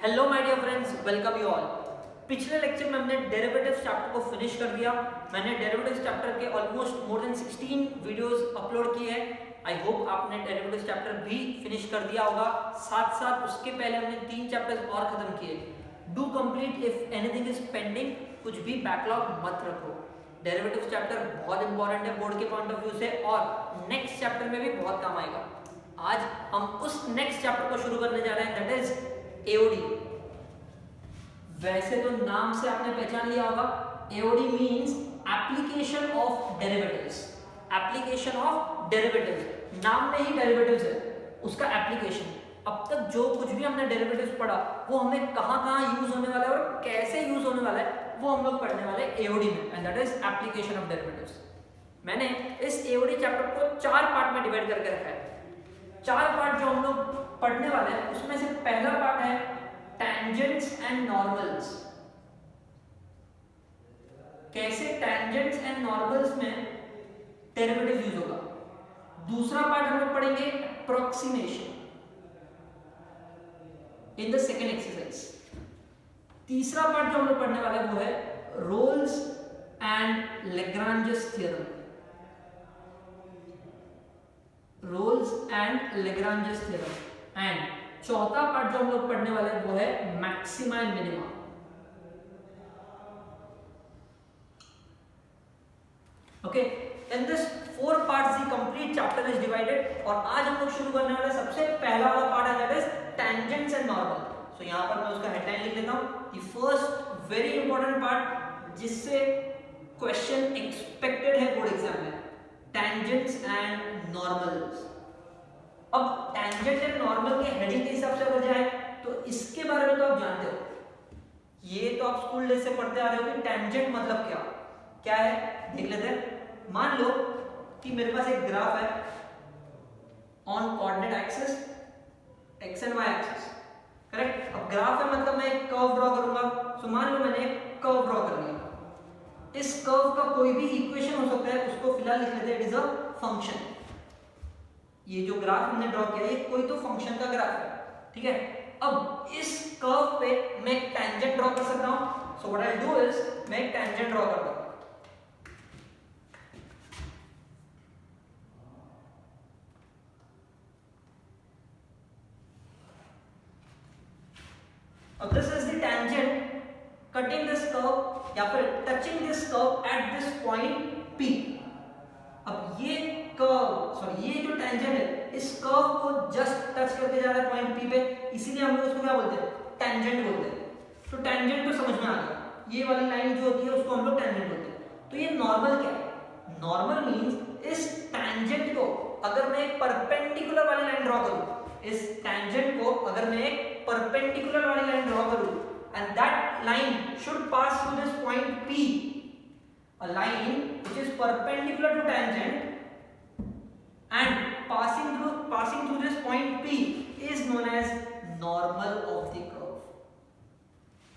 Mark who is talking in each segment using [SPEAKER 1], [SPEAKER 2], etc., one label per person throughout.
[SPEAKER 1] Hello my dear friends, welcome you all. पिछले lecture में हमने डेरिवेटिव्स चैप्टर को फिनिश कर दिया। मैंने डेरिवेटिव्स चैप्टर के almost more than 16 videos upload किए हैं। आई होप आपने डेरिवेटिव्स चैप्टर भी फिनिश कर दिया होगा। साथ साथ उसके पहले हमने 3 चैप्टर्स और खत्म किए। Do complete if anything is pending. कुछ भी बैकलॉग मत रखो। डेरिवेटिव्स चैप्टर बहुत इंपॉर्टेंट है बोर्ड के पॉइंट ऑफ व्यू से और नेक्स्ट चैप्टर में भी बहुत काम आएगा। आज हम उस नेक्स्ट चैप्टर को शुरू करने जा रहे हैं, दैट इज एओडी। वैसे तो नाम से आपने पहचान लिया होगा, AOD means application of derivatives. Application of derivatives, नाम में ही डेरिवेटिव्स है, उसका एप्लीकेशन। अब तक जो कुछ भी हमने डेरिवेटिव्स पढ़ा वो हमें कहां-कहां यूज होने वाला है और कैसे यूज होने वाला है वो हम लोग पढ़ने वाले एओडी में, and that is application of derivatives. मैंने इस एओडी चैप्टर को 4 पार्ट में डिवाइड करके रखा है। 4 पार्ट जो हम लोग पढ़ने वाले हैं उसमें से पहला पार्ट है टेंजेंट्स एंड नॉर्मल्स। कैसे टेंजेंट्स एंड नॉर्मल्स में डेरिवेटिव यूज होगा। दूसरा पार्ट हम लोग पढ़ेंगे approximation in the second exercise. तीसरा पार्ट जो हम लोग पढ़ने वाले हैं वो है Rolle's and Lagrange's theorem. Rolle's and Lagrange's theorem. And चौथा पार्ट जो हम लोग पढ़ने वाले हैं वो है maxima and minima. Okay, in this 4 parts the complete chapter is divided. और आज हम लोग शुरू करने वाले सबसे पहला वाला पार्ट है that is tangents and normal. So यहां पर मैं उसका हेडलाइन लिख लेता हूं, the first very important part जिससे क्वेश्चन एक्सपेक्टेड है बोर्ड एग्जाम में, टेंजेंट्स एंड नॉर्मल्स। अब टेंजेंट एंड नॉर्मल के हेडिंग के हिसाब से अगर जाए तो इसके बारे में तो आप जानते हो, ये तो आप स्कूल डेज से पढ़ते आ रहे हो कि टेंजेंट मतलब क्या क्या है। देख लेते हैं। मान लो कि मेरे पास एक ग्राफ है on coordinate axis, X and Y axis, correct. अब ग्राफ है मतलब मैं एक कर्व ड्रॉ करूंगा। सो मान लो मैंने एक कर्व ड्रॉ कर लिया। इस कर्व का कोई भी इक्वेशन हो सकता है, उसको फिलहाल लिख लेते हैं इट इज अ फंक्शन। ये जो ग्राफ हमने ड्रॉ किया है कोई तो फंक्शन का ग्राफ है, ठीक है। अब इस कर्व पे मैं एक टेंजेंट ड्रॉ कर सकता हूं। सो व्हाट आई डू इज मैं एक टेंजेंट ड्रॉ करता हूं। अब this is the tangent cutting this curve या फिर touching this curve at this point P। अब ये ये जो टेंजेंट है इस कर्व को जस्ट टच करके जा रहा है पॉइंट P पे, इसीलिए हम लोग उसको क्या बोलते हैं, टेंजेंट बोलते हैं। तो टेंजेंट तो समझ में आ गया, ये वाली लाइन जो होती है उसको हम लोग टेंजेंट बोलते हैं। तो ये नॉर्मल क्या है, नॉर्मल मींस इस टेंजेंट को अगर मैं एक परपेंडिकुलर वाली लाइन ड्रॉ करूं, इस टेंजेंट को अगर मैं एक परपेंडिकुलर वाली लाइन ड्रॉ करूं and that line should pass through this point P, a line which is perpendicular to tangent and passing through this point P is known as normal of the curve,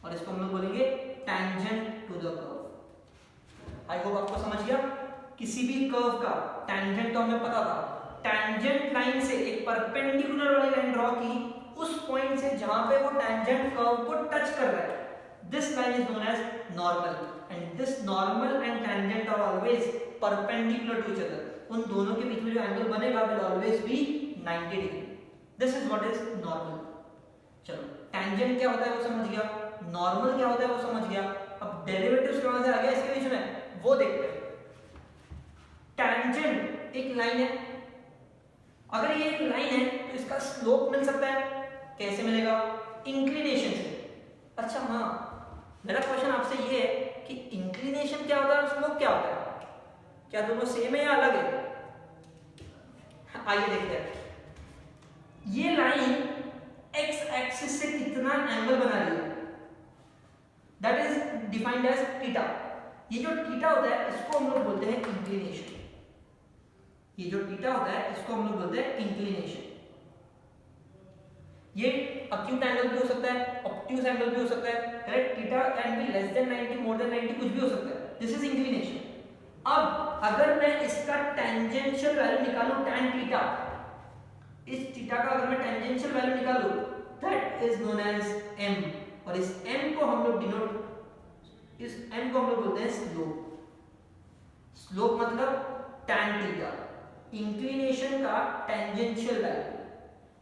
[SPEAKER 1] और इसको हम लोग बोलेंगे tangent to the curve। I hope आपको समझ गया। किसी भी कर्व का tangent तो हमें पता था, tangent लाइन से एक परपेंडिकुलर वाली लाइन ड्रॉ की, उस पॉइंट से जहां पे वो tangent कर्व को टच कर रहा है, this line is known as normal, and this normal and tangent are always perpendicular to each other। उन दोनों के बीच में जो एंगल बनेगा will always be 90 degree. this is what is normal। चलो, tangent क्या होता है वो समझ गया, normal क्या होता है वो समझ गया। अब डेरिवेटिव्स कहां से आ गया इसके बीच में वो देखते हैं। tangent एक लाइन है, अगर ये एक लाइन है तो इसका स्लोप मिल सकता है, कैसे मिलेगा, इंक्लिनेशन से। अच्छा हाँ, मेरा क्वेश्चन आपसे ये है कि इंक्लिनेशन क्या होता है और स्लोप क्या होता है, क्या दोनों सेम है या अलग है। आइए देखते हैं। ये लाइन एक्स एक्सिस से कितना एंगल बना रही है, that is defined as theta. ये जो थीटा होता है इसको हम लोग बोलते हैं इंक्लिनेशन। ये जो थीटा होता है इसको हम लोग बोलते हैं इंक्लिनेशन। ये अक्यूट एंगल भी हो सकता है, ऑब्ट्यूज एंगल भी हो सकता है, correct. Theta can be less than 90, more than 90, कुछ भी हो सकता है। This is inclination. अब अगर मैं इसका टेंजेंशियल वैल्यू निकालूं tan थीटा, इस थीटा का अगर मैं टेंजेंशियल वैल्यू निकालूं that is known as m, और इस m को हम लोग बोलते हैं स्लोप। स्लोप मतलब tan थीटा, इंक्लिनेशन का टेंजेंशियल वैल्यू,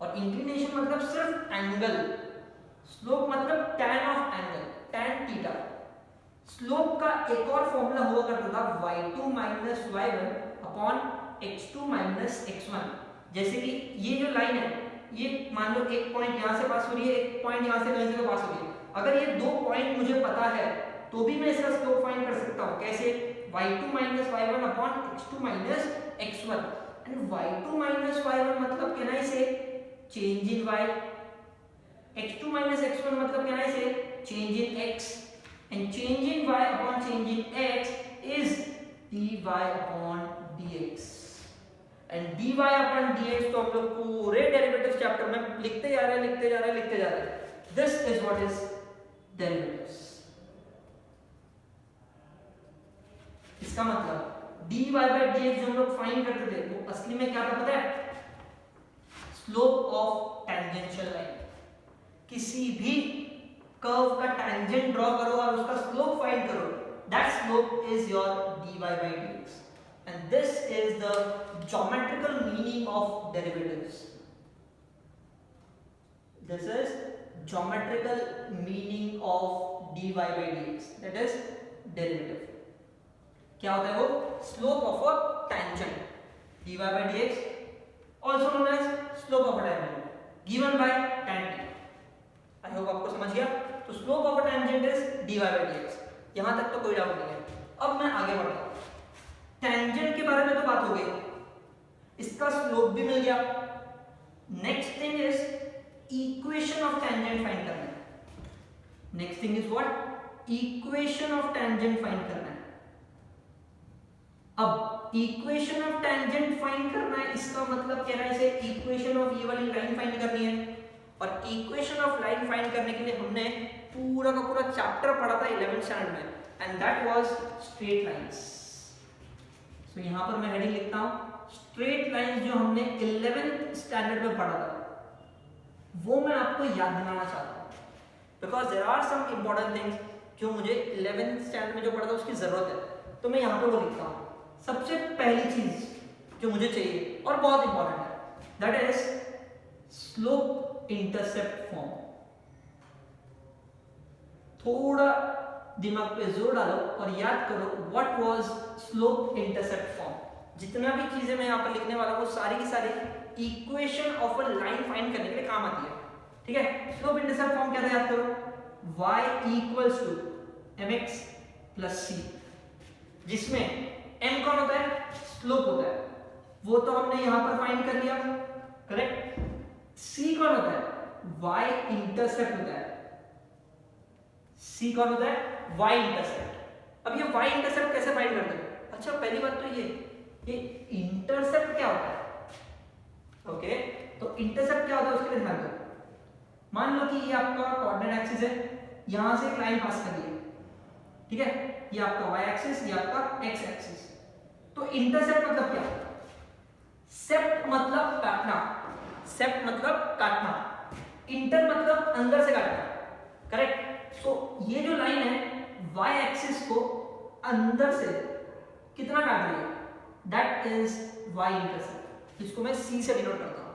[SPEAKER 1] और इंक्लिनेशन मतलब सिर्फ एंगल, स्लोप मतलब tan of angle, tan theta. Slope का एक और फॉर्मूला हुआ करता था y2 minus y1 upon x2 minus x1। जैसे कि ये जो लाइन है, ये मान लो एक पॉइंट यहां से पास हो रही है, एक पॉइंट यहां से कहीं से पास हो रही है। अगर ये दो पॉइंट मुझे पता है तो भी मैं इसका स्लोप फाइंड कर सकता हूं। कैसे? y2 minus y1 upon x2 minus x1। And y2 minus y1 मतलब कैन आई से change in y, x2 minus x1 मतलब कैन आई से change in x, and change in y upon change in x is dy upon dx, and dy upon dx तो हम लोग पूरे derivatives chapter में लिखते जा रहे हैं। This is what is derivatives। इसका मतलब dy by dx जो हम लोग फाइंड करते थे वो असली में क्या था पता है? Slope of tangential line. किसी भी कर्व का टेंजेंट ड्रॉ करो और उसका स्लोप फाइंड करो, that slope is your dy by dx, and this is the geometrical meaning of derivatives। This is geometrical meaning of dy by dx, that is derivative। क्या होता है वो? Slope of a tangent, dy by dx also known as slope of a tangent given by tan theta। I hope आपको समझ गया। तो slope of a tangent is dy by dx, यहां तक तो कोई डाउट नहीं है। अब मैं आगे बढ़ता हूं। टेंजेंट के बारे में तो बात हो गई, इसका स्लोप भी मिल गया। Next thing is equation of tangent find करना है। Next thing is what? Equation of tangent find करना है। अब इक्वेशन ऑफ टेंजेंट फाइंड करना है, इसका मतलब कह रहा है इसे इक्वेशन ऑफ ये वाली लाइन फाइंड करनी है। और इक्वेशन ऑफ लाइन फाइंड करने के लिए हमने पूरा का पूरा चैप्टर पढ़ा था 11th स्टैंडर्ड में, and that was straight lines. So यहां पर मैं हेडिंग लिखता हूं स्ट्रेट लाइंस, जो हमने 11th स्टैंडर्ड में पढ़ा था वो मैं आपको याद दिलाना चाहता हूं, because there are some important things जो मुझे 11th स्टैंडर्ड में जो पढ़ा था उसकी जरूरत है, तो मैं यहां पे वो लिखता हूं। सबसे पहली चीज जो मुझे चाहिए और बहुत इंपॉर्टेंट है, that is slope intercept form. थोड़ा दिमाग पे जोर डालो और याद करो what was slope intercept form. जितना भी चीजें मैं यहां पर लिखने वाला हूं सारी की सारी equation of a line find करने के लिए काम आती है, ठीक है। स्लोप इंटरसेप्ट फॉर्म क्या था याद करो, y equals to mx plus c, जिसमें m कौन होता है? स्लोप होता है, वो तो हमने यहां पर फाइंड कर लिया, करेक्ट। c कौन होता है? y इंटरसेप्ट होता है। c कौन होता है? y intercept. अब ये y इंटरसेप्ट कैसे फाइंड करते हैं? अच्छा, पहली बात तो ये इंटरसेप्ट क्या होता है? ओके, तो इंटरसेप्ट क्या होता है उसके लिए ध्यान दो। मान लो कि ये आपका कोऑर्डिनेट एक्सिस है, यहां से एक लाइन पास कर रही है, ठीक है, ये आपका y एक्सिस, ये आपका x एक्सिस। तो इंटरसेप्ट मतलब क्या? सेप्ट मतलब काटना, सेप्ट मतलब काटना, इंटर मतलब अंदर से काटना, करेक्ट। सो ये जो लाइन है y एक्सिस को अंदर से कितना काट रही है? That is y intercept. इसको मैं c से डिनोट करता हूं।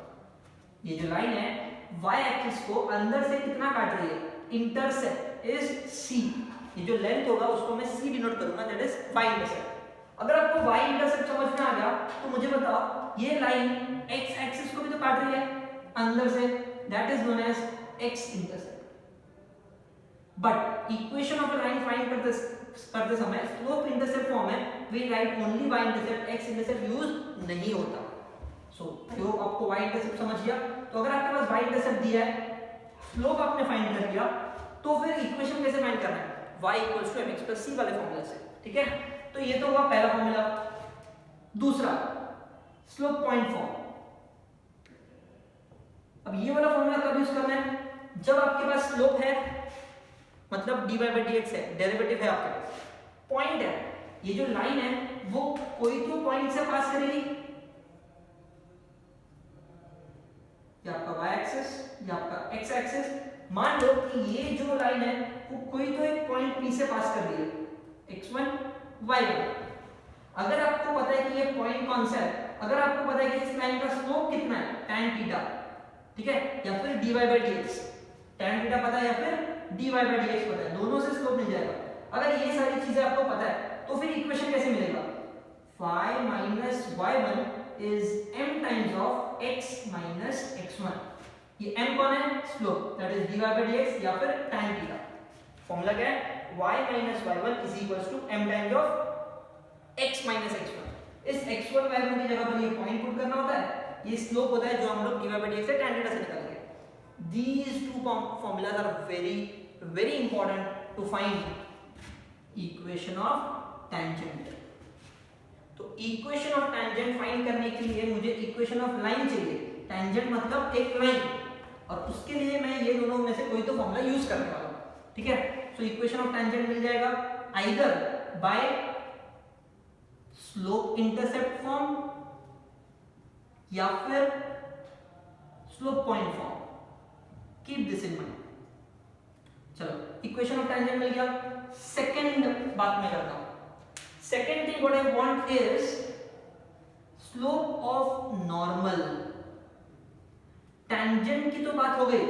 [SPEAKER 1] ये जो लाइन है y एक्सिस को अंदर से कितना काट रही है? Intercept is c। ये जो लेंथ होगा उसको मैं c डिनोट करूंगा, दैट इज y इंटरसेप्ट। अगर आपको y इंटरसेप्ट समझ में आ गया तो मुझे बताओ ये लाइन x एक्सिस को भी तो काट रही है अंदर से, that is known as x intercept. But equation of a line find करते समय स्लोप इंटरसेप्ट फॉर्म में we write only y intercept, x intercept use नहीं होता। सो जो आपको y इंटरसेप्ट समझ गया, तो अगर आपके पास y इंटरसेप्ट दिया है, स्लोप आपने फाइंड कर लिया, तो फिर इक्वेशन कैसे फाइंड करना है? y equals to mx plus c वाले फॉर्मूला से, ठीक है। तो ये तो हुआ पहला फॉर्मूला। दूसरा, स्लोप पॉइंट फॉर्म। अब ये वाला फॉर्मूला कब यूज करना है? जब आपके पास स्लोप है, मतलब dy by dx है, डेरिवेटिव है आपके पास, पॉइंट है, ये जो लाइन है वो कोई तो पॉइंट से पास करेगी, ये आपका y एक्सिस, ये आपका x एक्सिस। मान लो कि ये जो लाइन है वो कोई तो एक पॉइंट P से पास कर रही है, x1 y1। अगर आपको पता है कि ये पॉइंट कौन सा है, अगर आपको पता है कि इस लाइन का स्लोप कितना है tan थीटा, ठीक है, या फिर dy by dx, tan theta पता है या फिर dy by dx पता है, दोनों से स्लोप मिल जाएगा। अगर ये सारी चीजें आपको पता है तो फिर इक्वेशन कैसे मिलेगा, y minus y1 is m times of x minus x1। ये m कौन है, slope, that is dy by dx या फिर tan थीटा। फॉर्मूला क्या है, y minus y1 is equals to m times of x minus x1। इस x1 y1 की जगह पर ये पॉइंट पुट करना होता है, ये स्लोप होता है जो हम लोग dy by dx से tan थीटा से निकालेंगे। These two formulas are very important to find equation of tangent। तो इक्वेशन ऑफ टेंजेंट फाइंड करने के लिए मुझे इक्वेशन ऑफ लाइन चाहिए, टेंजेंट मतलब एक लाइन, और उसके लिए मैं ये दोनों में से कोई तो फॉर्मूला यूज करने वाला हूं, ठीक है। सो इक्वेशन ऑफ टेंजेंट मिल जाएगा either bye slope intercept form या फिर slope point form, keep this in mind. चलो इक्वेशन ऑफ टेंजेंट मिल गया। सेकंड बात मैं करता हूं, second thing what I want is slope of normal। tangent की तो बात हो गई,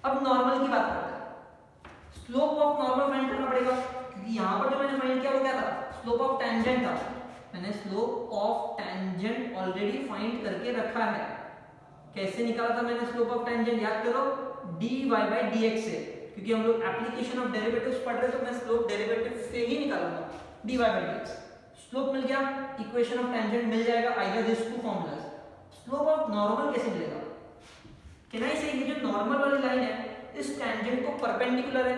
[SPEAKER 1] अब नॉर्मल की बात करते हैं। स्लोप ऑफ नॉर्मल फाइंड करना पड़ेगा, क्योंकि यहां पर जो मैंने फाइंड किया वो क्या था, स्लोप ऑफ टेंजेंट था। मैंने slope of tangent already find करके रखा है। कैसे निकाला था मैंने स्लोप ऑफ टेंजेंट, याद करो, dy by dx से, क्योंकि हम लोग एप्लीकेशन ऑफ डेरिवेटिव्स पढ़ रहे हैं तो मैं स्लोप डेरिवेटिव से ही निकालूंगा, dy by dx। स्लोप मिल गया, इक्वेशन ऑफ टेंजेंट मिल जाएगा, either this two formulas. Slope of normal कैसे मिलेगा, कैन आई से ये जो नॉर्मल वाली लाइन है इस टेंजेंट को परपेंडिकुलर है,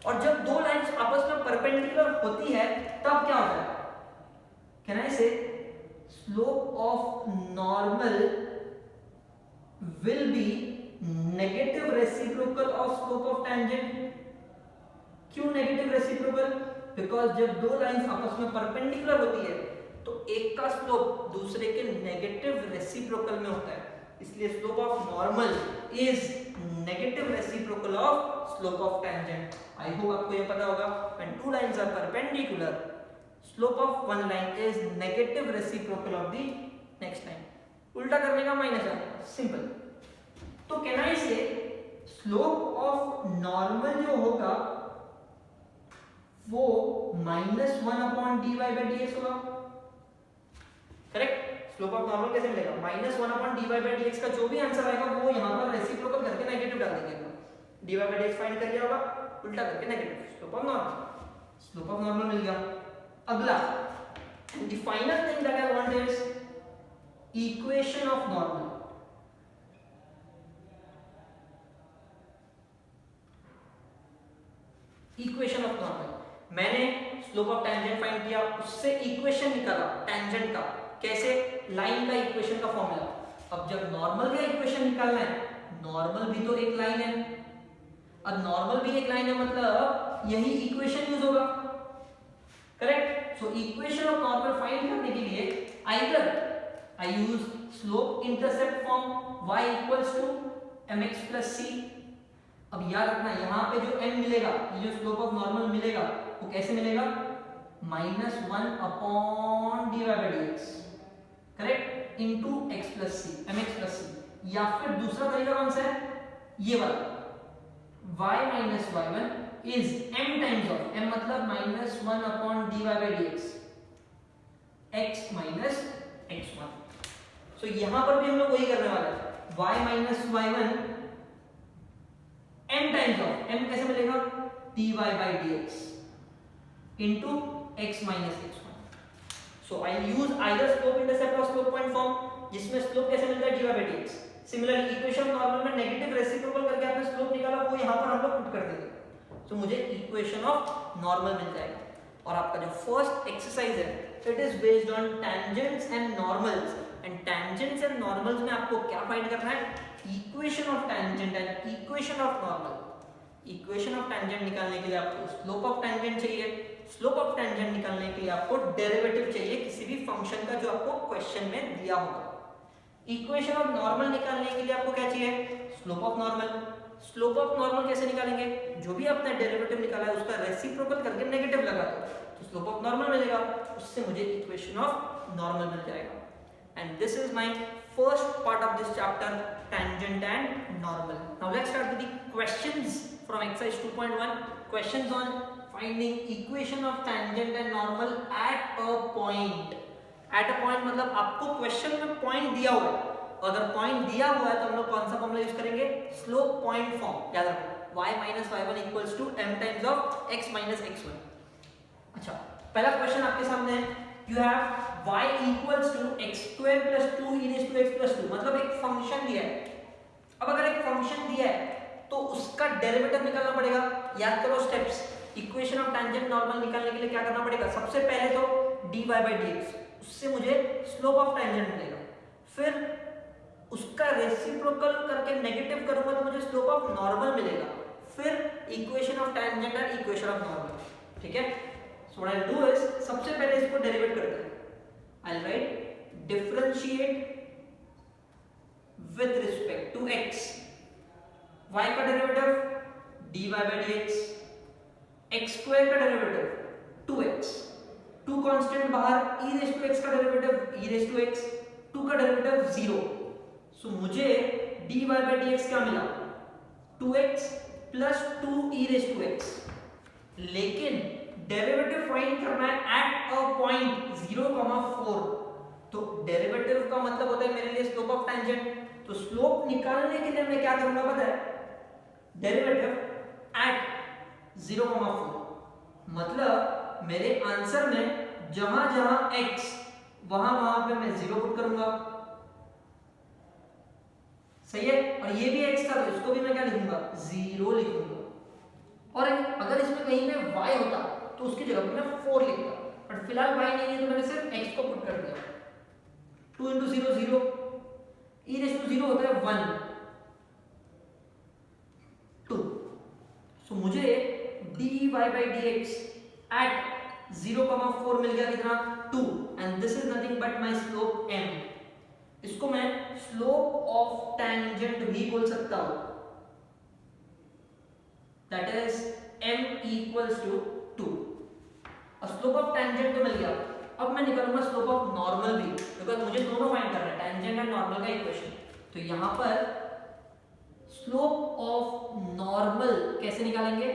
[SPEAKER 1] और जब दो लाइंस आपस में परपेंडिकुलर होती है तब क्या होता है, कैन आई से slope of normal will be negative reciprocal of slope of tangent. क्यों नेगेटिव रेसिप्रोकल, बिकॉज जब दो लाइंस आपस में परपेंडिकुलर होती है तो एक का स्लोप दूसरे के नेगेटिव रेसिप्रोकल में होता है, इसलिए slope of normal is negative reciprocal of slope of tangent. I hope आपको ये पता होगा, when two lines are perpendicular slope of one line is negative reciprocal of the next line. उल्टा करने का माइनस है, सिंपल। तो कैन आई से स्लोप ऑफ नॉर्मल जो होगा वो -1 dy by dx होगा, करेक्ट। स्लोप ऑफ नॉर्मल कैसे मिलेगा, -1 dy by dx का जो भी आंसर आएगा वो यहां पर रेसिप्रोकल करके नेगेटिव डाल देंगे। dy by dx फाइंड कर लिया होगा, उल्टा करके negative, slope of normal, slope of normal मिल गया। अगला the final thing that I want is equation of normal. Equation of normal, मैंने स्लोप ऑफ टेंजेंट फाइंड किया, उससे इक्वेशन निकाला टेंजेंट का, कैसे, लाइन का इक्वेशन का फॉर्मूला। अब जब नॉर्मल का इक्वेशन निकालना है, नॉर्मल भी तो एक लाइन है, अब नॉर्मल भी एक लाइन है मतलब यही इक्वेशन यूज होगा, correct. So equation of normal find करने के लिए either I use slope intercept form y equals to mx plus c। अब याद रखना यहाँ पे जो m मिलेगा, ये जो स्लोप ऑफ नॉर्मल मिलेगा वो कैसे मिलेगा, -1 upon dy by dx, correct, into x plus c, mx plus c। या फिर दूसरा तरीका कौन सा है, ये वाला, y minus y1 is m times of, m मतलब -1 upon dy by dx, x minus x1। सो यहां पर भी हम लोग वही करने वाले हैं, y minus y1 m times of, m कैसे मिलेगा, dy by dx into x minus x1। So I use either slope intercept or slope point form, जिसमें स्लोप कैसे मिलता है, dy by dx। Similarly equation normal में negative reciprocal करके आपने slope निकाला, वो यहाँ पर हम लोग पुट कर देंगे, तो मुझे इक्वेशन ऑफ नॉर्मल मिल जाएगा। और आपका जो फर्स्ट एक्सरसाइज है it is based on tangents and normals, and tangents and normals में आपको क्या फाइंड करना है, equation of tangent and equation of normal. Equation of tangent निकालने के लिए आपको स्लोप ऑफ टेंजेंट चाहिए, स्लोप ऑफ टेंजेंट निकालने के लिए आपको डेरिवेटिव चाहिए किसी भी फंक्शन का जो आपको क्वेश्चन में दिया होगा। इक्वेशन ऑफ नॉर्मल निकालने के लिए आपको क्या चाहिए, slope of normal. Slope of normal कैसे निकालेंगे, जो भी आपने डेरिवेटिव निकाला है उसका रेसिप्रोकल करके नेगेटिव लगा दो तो स्लोप ऑफ नॉर्मल मिलेगा, उससे मुझे इक्वेशन ऑफ नॉर्मल मिल जाएगा। And this is my first part of this chapter, tangent and normal. Now let's start with the questions from exercise 2.1, questions on finding equation of tangent and normal at a point. At a point मतलब आपको question में point दिया हुआ है, अगर point दिया हुआ है तो हम लोग कौन सा फॉर्मूला यूज करेंगे, स्लोप पॉइंट फॉर्म। याद रखो y minus y1 equals to m times of x minus x1। अच्छा, पहला क्वेश्चन आपके सामने है, you have y equals to x square plus 2 e raised to x plus 2, मतलब एक फंक्शन दिया है। अब अगर एक फंक्शन दिया है तो उसका डेरिवेटिव निकालना पड़ेगा। याद करो steps, equation of tangent normal निकालने के लिए क्या करना पड़ेगा, सबसे पहले तो dy by dx, उससे मुझे स्लोप ऑफ टेंजेंट मिलेगा, फिर उसका रेसिप्रोकल करके नेगेटिव करूंगा तो मुझे स्लोप ऑफ नॉर्मल मिलेगा, फिर इक्वेशन ऑफ टेंजेंट और इक्वेशन ऑफ नॉर्मल। ठीक है, so what I do is, सबसे पहले इसको डेरिवेट करते हैं। I will write differentiate with respect to x, y का derivative dy by dx, x square का डेरिवेटिव 2x, 2 कांस्टेंट बाहर, e raised to x का derivative e raised to x, 2 का डेरिवेटिव 0। सो मुझे dy by dx क्या मिला, 2x plus 2 e raised to x, लेकिन derivative find करना है एट अ पॉइंट 0,4, तो डेरिवेटिव का मतलब होता है मेरे लिए स्लोप ऑफ टेंजेंट। तो स्लोप निकालने के लिए मैं क्या करूंगा पता है, डेरिवेटिव एट 0,4, मतलब मेरे आंसर में जहां जहां x वहां पे मैं 0 पुट करूंगा, सही है। और ये भी x था तो इसको भी मैं क्या लिखूंगा, 0 लिखूंगा। और अगर इसमें कहीं पे y होता तो उसकी जगह पे मैं 4 लिखता, बट फिलहाल y नहीं है तो मैंने सिर्फ x को पुट कर दिया। 2 into 0 0, e raised to 0 होता है 1 2, सो मुझे dy by dx at 0,4 मिल गया, कितना 2, and this is nothing but my slope m। इसको मैं स्लोप ऑफ टेंजेंट भी बोल सकता हूं, that is m equals to 2। Slope of tangent तो मिल गया, अब मैं निकालूंगा स्लोप ऑफ नॉर्मल भी, बिकॉज मुझे दोनों फाइंड करना है, टेंजेंट एंड नॉर्मल का इक्वेशन। तो यहां पर स्लोप ऑफ नॉर्मल कैसे निकालेंगे,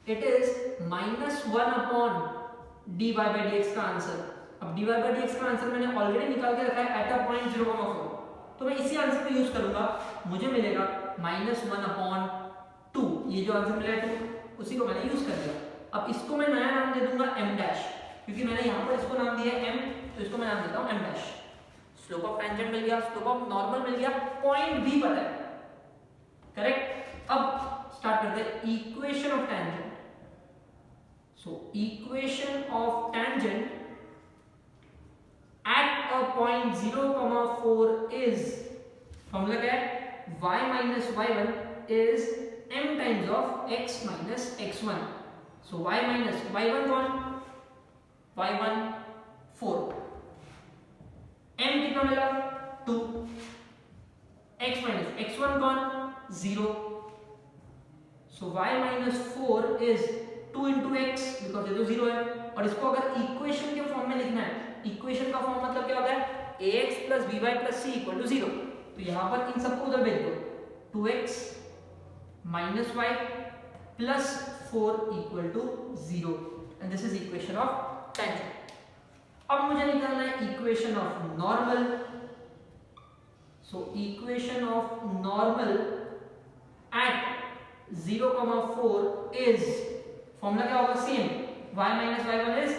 [SPEAKER 1] it is -1 upon dy by dx का आंसर। अब dy by dx का आंसर मैंने ऑलरेडी निकाल के रखा है एट अ पॉइंट 0,4, तो मैं इसी आंसर को यूज करूंगा, मुझे मिलेगा -1 अपॉन 2, ये जो आंसर मिला है 2, उसी को मैंने यूज कर दिया। अब इसको मैं नया नाम दे दूंगा m डैश, क्योंकि मैंने यहां पर इसको नाम दिया है m, तो इसको मैं नाम देता हूं m dash. Slope of tangent मिल गया, स्लोप ऑफ नॉर्मल मिल गया, पॉइंट भी पता है, करेक्ट। अब स्टार्ट करते हैं equation of tangent. So equation of tangent at a point 0,4 is, formula क्या है, y minus y1 is m times of x minus x1। so y minus y1 कौन, y1 4, m कितना मिला 2, x minus x1 कौन 0, so y minus 4 is 2 into x, because ये तो 0 है। और इसको अगर इक्वेशन के फॉर्म में लिखना है, इक्वेशन का फॉर्म मतलब क्या होता है, ax plus by plus c equal to 0, तो यहां पर इन सबको उधर भेज दो, 2x minus y plus 4 equal to 0, and this is equation of tangent। अब मुझे निकालना है equation of normal. So equation of normal eight 0,4 is, formula क्या होगा, same, y minus y1 is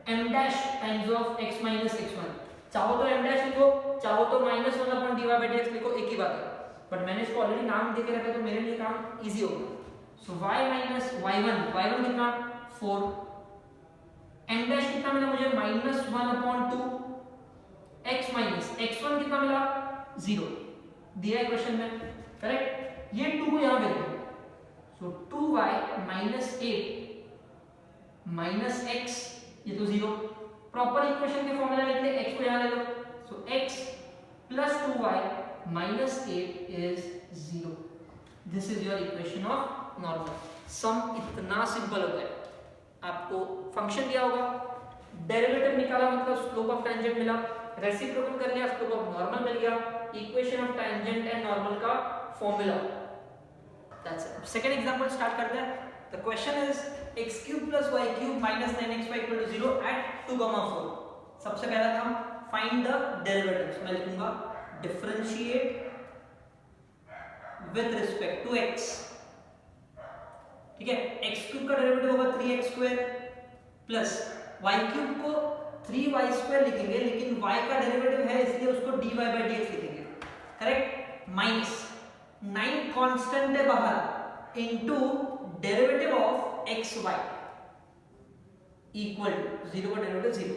[SPEAKER 1] m dash times of x minus x1। चाहो तो m dash लिखो, चाहो तो -1 अपॉन dy by dx लिखो, एक ही बात है, बट मैंने इसको ऑलरेडी नाम देके रखा है तो मेरे लिए काम इजी होगा। सो y minus y1, y1 कितना 4, m dash कितना मिला मुझे -1 अपॉन 2, x minus x1 कितना मिला 0, दिया है क्वेश्चन में, करेक्ट। ये 2 को यहां पे दो, सो 2y minus 8 minus x, ये तो 0, प्रॉपर इक्वेशन के फॉर्मूला लिख ले, x को यहां ले लो, सो x plus 2y minus 8 is 0. This is your equation of normal. सम इतना सिंपल होता है, आपको फंक्शन दिया होगा, डेरिवेटिव निकाला मतलब स्लोप ऑफ टेंजेंट मिला, रेसिप्रोकल कर लिया, स्लोप ऑफ नॉर्मल मिल गया, equation of tangent and normal का formula. That's it. Second example start करते हैं। The question is x cube plus y cube minus 9xy equal to 0 at 2, 4। सबसे पहला काम फाइंड द डेरिवेटिव्स। मैं लिखूंगा differentiate with respect to x। ठीक है, x क्यूब का डेरिवेटिव होगा 3x square plus y cube को 3y स्क्वायर लिखेंगे, लेकिन y का डेरिवेटिव है इसलिए उसको dy by dx लिखेंगे, करेक्ट। माइनस 9 कांस्टेंट है बाहर into derivative of xy equal to 0 का डेरिवेटिव 0।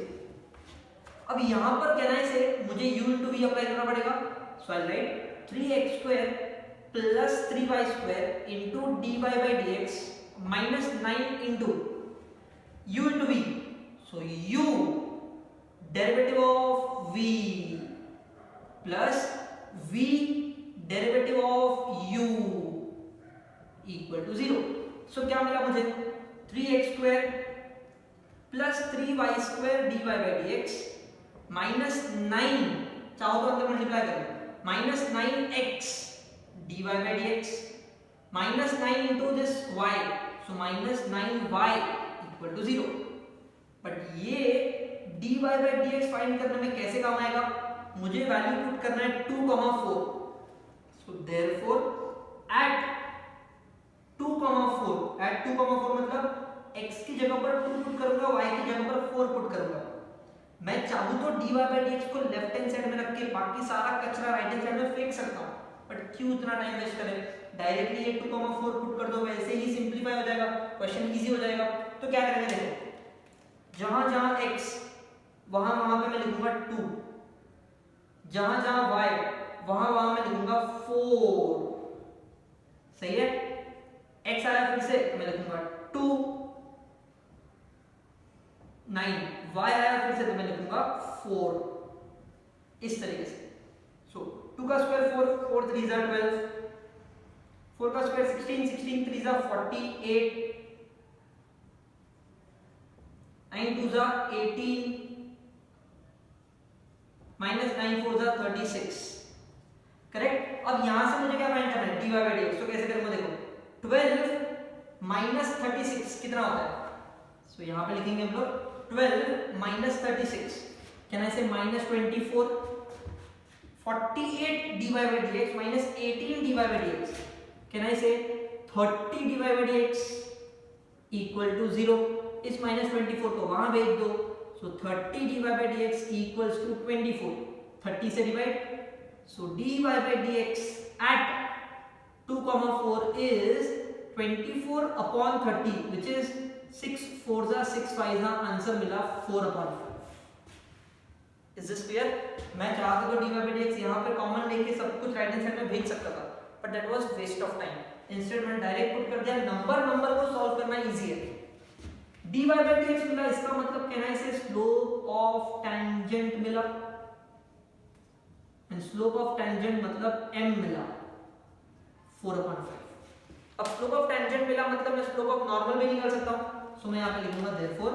[SPEAKER 1] अब यहां पर कहना है से मुझे u into v अप्लाई करना पड़ेगा, so I write 3x square plus 3y square into dy by dx minus 9 into u into v, so u derivative of v plus v derivative of u equal to 0। So क्या मिला मुझे 3x square plus 3y square dy by dx minus 9, चाहो तो अंदर multiply कर लो, minus 9x dy by dx minus 9 into this y, so minus 9y equal to 0। But ये dy by dx find करने में कैसे काम आएगा, मुझे वैल्यू पुट करना है 2, 4। सो देयरफॉर एट 2, 4 मतलब x की जगह पर 2 पुट करूंगा, y की जगह पर 4 पुट करूंगा। मैं चाहूं तो dy by dx को लेफ्ट हैंड साइड में रख के बाकी सारा कचरा राइट हैंड साइड में फेंक सकता हूं, बट क्यों इतना टाइम वेस्ट करें, डायरेक्टली ये 2, 4 पुट कर दो, वैसे ही सिंपलीफाई हो जाएगा, क्वेश्चन इजी हो जाएगा। तो क्या करेंगे, देखो जहां जहां x वहां पे मैं लिखूंगा 2, जहां जहां y वहां मैं लिखूंगा 4। सही है, x आया फिर से तो मैं लिखूंगा 2, 9, y आया फिर से तो मैं लिखूंगा 4, इस तरीके से। सो 2 का स्क्वायर 4, 4 3 जा 12, 4 का स्क्वायर 16, 16 3 जा 48, 9 2 जा 18, माइनस 9 4 जा 36, करेक्ट। अब यहां से मुझे क्या फाइंड करना है, dy by dx। तो कैसे करूंगा, देखो 12 माइनस 36 कितना होता है, सो यहां पे लिखेंगे हम लोग 12 minus 36, can I say minus 24, 48 dy by dx minus 18 dy by dx, can I say 30 dy by dx equal to 0। इस माइनस 24 को वहां भेज दो, so 30 dy by dx equals to 24, 30 से divide, so dy by dx at 2, 4 is 24 upon 30, which is 6 4 जा 6 5 जा, answer मिला 4 upon 5। Is this clear? मैं चाहता तो dy by dx यहाँ पे कॉमन लेके सब कुछ राइट हैंड साइड में भेज सकता था, but that was waste of time। Instead मैंने डायरेक्ट पुट कर दिया, नंबर को सॉल्व करना इजी है। dy by dx मिला, इसका मतलब कहना है इसे स्लोप ऑफ टेंजेंट मिला, एंड स्लोप ऑफ टेंजेंट मतलब m मिला 4/5। अब स्लोप ऑफ टेंजेंट मिला मतलब मैं स्लोप ऑफ नॉर्मल भी निकाल सकता हूं, सो मैं यहां पे लिखूंगा therefore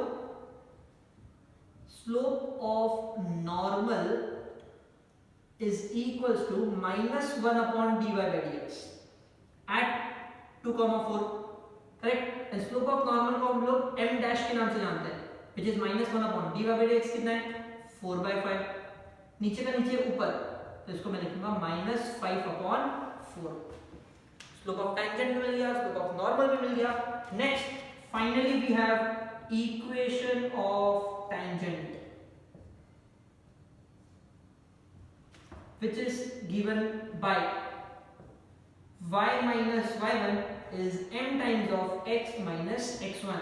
[SPEAKER 1] slope of normal is equals to -1 dy by dx at 2, 4, correct. And slope of normal को हम लोग m डैश के नाम से जानते हैं, which is -1 dy by dx कितना है 4/5, नीचे का नीचे ऊपर, तो इसको मैं लिखूंगा -5/4। स्लोप ऑफ टेंजेंट मिल गया, स्लोप ऑफ नॉर्मल भी मिल गया। Next finally we have equation of tangent, which is given by y minus y1 is m times of x minus x1।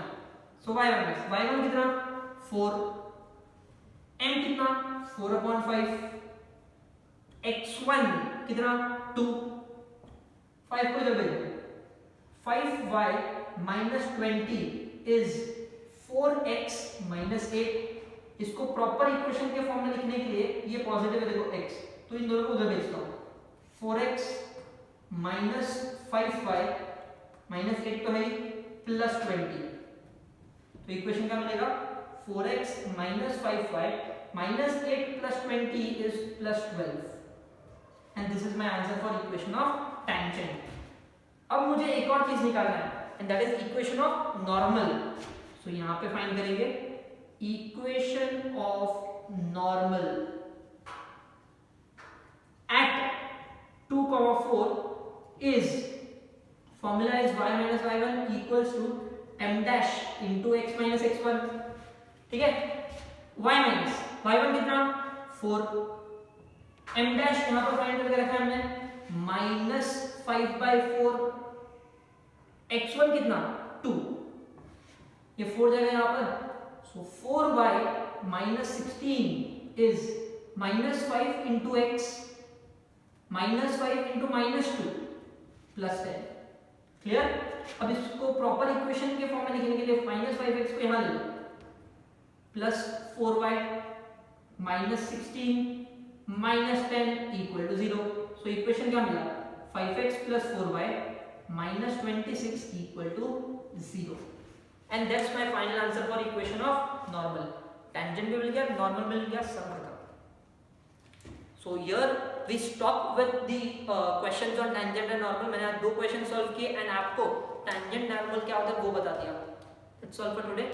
[SPEAKER 1] so y1 कितना 4, m कितना 4/5, x1 कितना 2, 5 को जब 5y minus 20 is 4x minus 8। इसको proper equation के form में लिखने के लिए ये पॉजिटिव है, देखो x तो इन दोनों को उधर भेजता हूँ। 4x माइनस 5y माइनस 8 तो है प्लस 20, तो इक्वेशन क्या मिलेगा 4x minus 5y minus 8 plus 20 is plus 12 and this is my answer for equation of tangent. अब मुझे एक और चीज निकालना है and that is equation of normal. So यहां पे फाइंड करेंगे equation of normal at 2,4 is formula is y minus y1 equals to m dash into x minus x1, ठीक है। y minus y1 कितना 4, m dash यहां पर find करके रखा है हमने माइनस 5/4, x1 कितना 2, ये 4 जगह यहां पर, so 4y minus 16 is minus 5 into x minus 5 into minus 2 plus 10, clear. अब इसको प्रॉपर इक्वेशन के फॉर्म में लिखने के लिए माइनस 5x को यहां ले लो plus 4y minus 16 minus 10 equal to 0। So equation क्या मिला 5x plus 4y minus 26 equal to 0 and that's my final answer for equation of normal. Tangent भी मिल गया, नॉर्मल मिल गया, सब खत्म। So here we stop with the questions on tangent and normal। मैंने आज 2 क्वेश्चन सॉल्व किए एंड आपको tangent normal क्या होता है वो बता दिया। That's all for today।